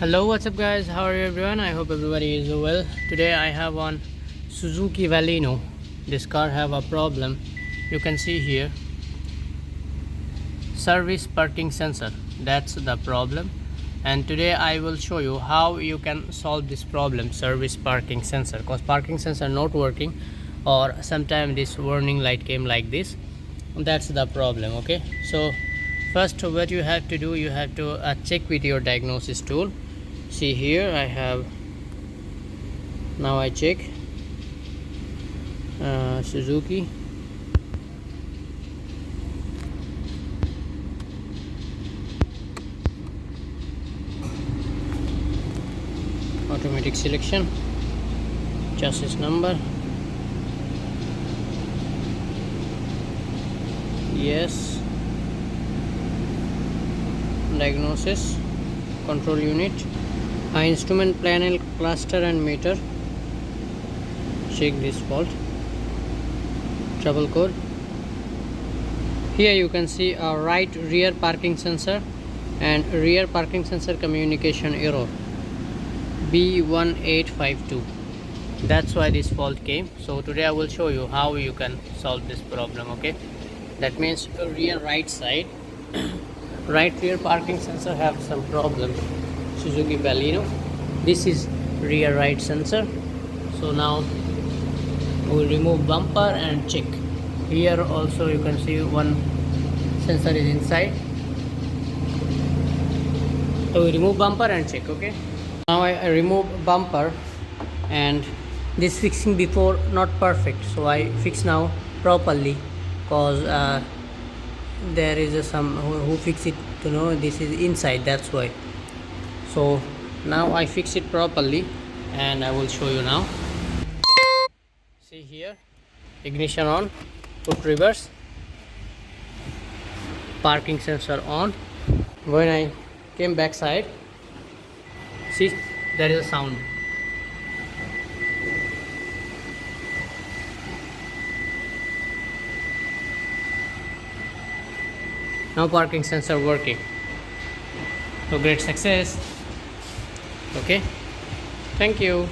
Hello, what's up guys? How are you everyone? I hope everybody is well. Today I have on Suzuki Valino. This car have a problem. You can see here, service parking sensor. That's the problem. And today I will show you how you can solve this problem, service parking sensor. Because parking sensor not working, or sometimes this warning light came like this. That's the problem. Okay, so first what you have to do, you have to check with your diagnosis tool. See here I have, now I check Suzuki, automatic selection, chassis number, yes, diagnosis, control unit, instrument panel, cluster and meter. Check this fault, trouble code. Here you can see a right rear parking sensor and rear parking sensor communication error B1852. That's why this fault came. So today I will show you how you can solve this problem. Okay, that means rear right side right rear parking sensor have some problem. Suzuki Baleno, this is rear right sensor. So now we'll remove bumper and check. Here also you can see one sensor is inside. So we remove bumper and check. Okay, now I remove bumper, and this fixing before not perfect, so I fix now properly, cause there is some who fix it to know this is inside, that's why. So now I fix it properly and I will show you now. See here, ignition on, put reverse, parking sensor on. When I came back side, see there is a sound. Now parking sensor working. So great success. Okay, thank you.